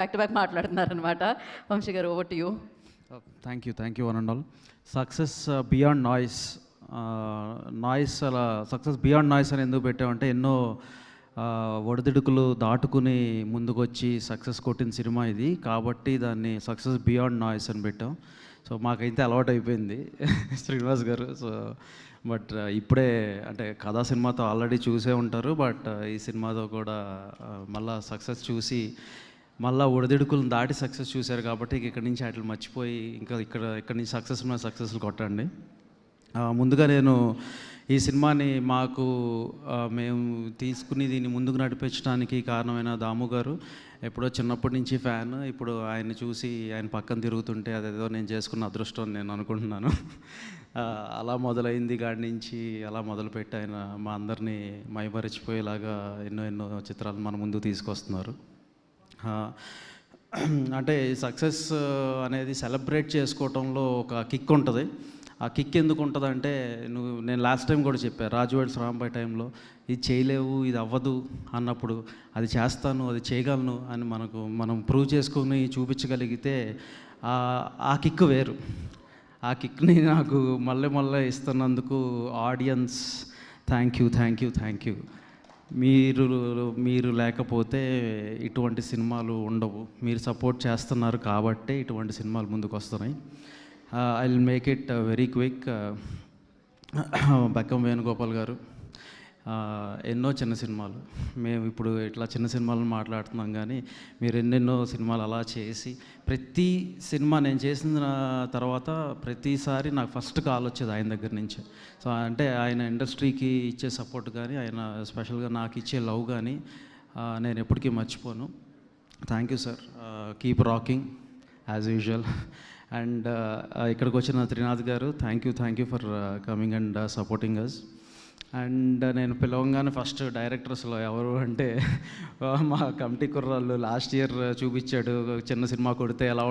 Back to back మాట్లాడుతున్నారనమాట. వంశీ గారు, over to you. Thank you one and all. Success beyond noise. అలా success beyond noise అని ఎందుకు పెట్టామంటే ఎన్నో ఒడిదుడుకులు దాటుకుని ముందుకొచ్చి సక్సెస్ కొట్టిన సినిమా ఇది, కాబట్టి దాన్ని సక్సెస్ బియాండ్ నాయిస్ అని పెట్టాం. సో మాకైతే అలవాటు అయిపోయింది శ్రీనివాస్ గారు. సో బట్ ఇప్పుడే అంటే కథా సినిమాతో ఆల్రెడీ చూసే ఉంటారు, బట్ ఈ సినిమాతో కూడా మళ్ళా సక్సెస్ చూసి మళ్ళీ ఒడిదుడుకులను దాటి సక్సెస్ చూశారు కాబట్టి ఇక్కడి నుంచి వాటిని మర్చిపోయి ఇంకా ఇక్కడి నుంచి సక్సెస్లు కొట్టండి. ముందుగా నేను ఈ సినిమాని మేము తీసుకుని దీన్ని ముందుకు నడిపించడానికి కారణమైన దాము గారు, ఎప్పుడో చిన్నప్పటి నుంచి ఫ్యాన్. ఇప్పుడు ఆయన్ని చూసి ఆయన పక్కన తిరుగుతుంటే అదేదో నేను చేసుకున్న అదృష్టం అని నేను అనుకుంటున్నాను. అలా మొదలైంది కాడి నుంచి అలా మొదలుపెట్టి ఆయన మా అందరినీ మైమరిచిపోయేలాగా ఎన్నో చిత్రాలు మన ముందుకు తీసుకొస్తున్నారు. అంటే సక్సెస్ అనేది సెలబ్రేట్ చేసుకోవటంలో ఒక కిక్ ఉంటుంది. ఆ కిక్ ఎందుకు ఉంటుంది అంటే, నేను లాస్ట్ టైం కూడా చెప్పాను, రాజువాడి రాంబాయ్ టైంలో ఇది చేయలేవు, ఇది అవ్వదు అన్నప్పుడు అది చేస్తాను, అది చేయగలను అని మనం ప్రూవ్ చేసుకుని చూపించగలిగితే ఆ కిక్ వేరు. ఆ కిక్ని నాకు మళ్ళీ ఇస్తున్నందుకు ఆడియన్స్ థ్యాంక్ యూ. మీరు లేకపోతే ఇటువంటి సినిమాలు ఉండవు. మీరు సపోర్ట్ చేస్తున్నారు కాబట్టే ఇటువంటి సినిమాలు ముందుకు వస్తున్నాయి. I will make it very quick. Bekkam Venugopal గారు, ఎన్నో చిన్న సినిమాలు, మేము ఇప్పుడు ఇట్లా చిన్న సినిమాలను మాట్లాడుతున్నాం, కానీ మీరు ఎన్నెన్నో సినిమాలు అలా చేసి ప్రతి సినిమా నేను చేసిన తర్వాత ప్రతిసారి నాకు ఫస్ట్ కాల్ వచ్చేది ఆయన దగ్గర నుంచి. సో అంటే ఆయన ఇండస్ట్రీకి ఇచ్చే సపోర్ట్ కానీ ఆయన స్పెషల్గా నాకు ఇచ్చే లవ్ కానీ నేను ఎప్పటికీ మర్చిపోను. Thank you sir, keep rocking as usual. And ఇక్కడికి వచ్చిన Trinath garu, thank you for coming and supporting us. And నేను పిలవంగానే ఫస్ట్ డైరెక్టర్స్లో ఎవరు అంటే మా కమిటీ కుర్రాళ్ళు లాస్ట్ ఇయర్ చూపించాడు, చిన్న సినిమా కొడితే ఎలా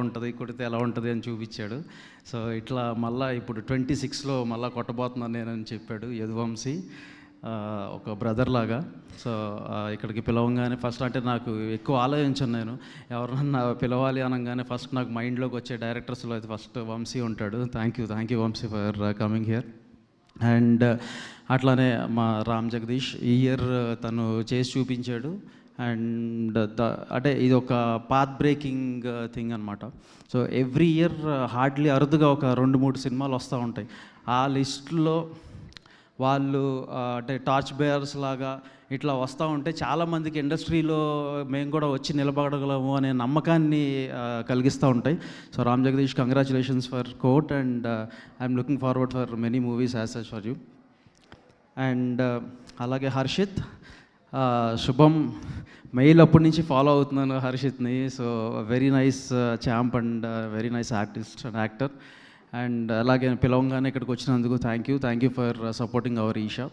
ఉంటుంది అని చూపించాడు. సో ఇట్లా మళ్ళీ ఇప్పుడు 26లో మళ్ళీ కొట్టబోతున్నాను నేనని చెప్పాడు యదువంశీ, ఒక బ్రదర్ లాగా. సో ఇక్కడికి పిలవంగానే ఫస్ట్ అంటే నాకు ఎక్కువ ఆలోచించాను, నేను ఎవరన్నా పిలవాలి అనగానే ఫస్ట్ నాకు మైండ్లోకి వచ్చే డైరెక్టర్స్లో అయితే ఫస్ట్ వంశీ ఉంటాడు. Thank you Vamshi for coming here. And అట్లానే మా రామ్ జగదీష్ ఈ ఇయర్ తను చేసి చూపించాడు. అండ్ అంటే ఇది ఒక పాత్ బ్రేకింగ్ థింగ్ అనమాట. సో ఎవ్రీ ఇయర్ హార్డ్లీ అరుదుగా ఒక 2-3 సినిమాలు వస్తూ ఉంటాయి. ఆ లిస్టులో వాళ్ళు అంటే టార్చ్ బేయర్స్ లాగా ఇట్లా వస్తూ ఉంటే చాలామందికి ఇండస్ట్రీలో మేము కూడా వచ్చి నిలబడగలము అనే నమ్మకాన్ని కలిగిస్తూ ఉంటాయి. So Ram Jagadish, congratulations for court and I'm looking forward for many movies as such for you. And అలాగే హర్షిత్, శుభం మెయిల్ అప్పటి నుంచి ఫాలో అవుతున్నాను హర్షిత్ని. So very nice champ and very nice artist and actor. And అలాగే పిలవంగానే ఇక్కడికి వచ్చినందుకు thank you for supporting our Eesha.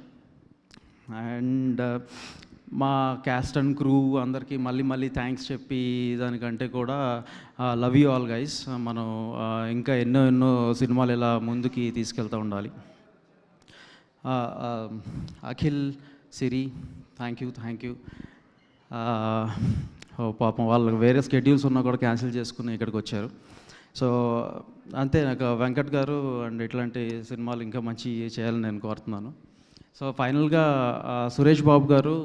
And మా క్యాస్ట్ అండ్ క్రూ అందరికీ మళ్ళీ థ్యాంక్స్ చెప్పి దానికంటే కూడా లవ్ యూ ఆల్ గైస్. మనం ఇంకా ఎన్నో సినిమాలు ఇలా ముందుకి తీసుకెళ్తూ ఉండాలి. అఖిల్, సిరి, థ్యాంక్ యూ. పాపం వాళ్ళకి వేరే స్కెడ్యూల్స్ ఉన్నా కూడా క్యాన్సిల్ చేసుకుని ఇక్కడికి వచ్చారు. సో అంతే, నాకు వెంకట్ గారు అండ్ ఇట్లాంటి సినిమాలు ఇంకా మంచి చేయాలని నేను కోరుతున్నాను. సో ఫైనల్గా సురేష్ బాబు గారు,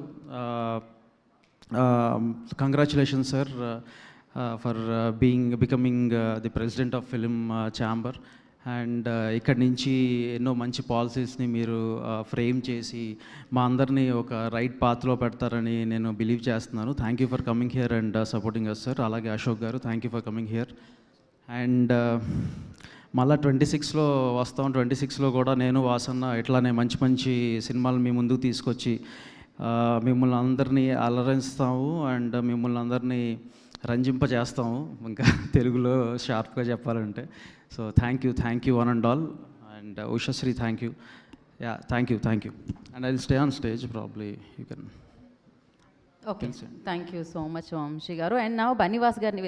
congratulations sir for becoming the president of film chamber. And ఇక్కడి నుంచి ఎన్నో మంచి పాలసీస్ని మీరు ఫ్రేమ్ చేసి మా అందరినీ ఒక రైట్ పాత్లో పెడతారని నేను బిలీవ్ చేస్తున్నాను. Thank you for coming here and supporting us sir. అలాగే Ashok garu, thank you for coming here. And మళ్ళీ 26లో వస్తాం. 26లో కూడా నేను వాసన్న ఇట్లానే మంచి సినిమాలు మీ ముందుకు తీసుకొచ్చి మిమ్మల్ని అందరినీ అలరిస్తాము అండ్ మిమ్మల్ని అందరినీ రంజింపజేస్తాము, ఇంకా తెలుగులో షార్ప్గా చెప్పాలంటే. So thank you one and all. And Ushasri, thank you. Thank you. And I will stay on stage probably, you can. Okay, thank you so much Vamshi garu. And నా బనివాస్ గారిని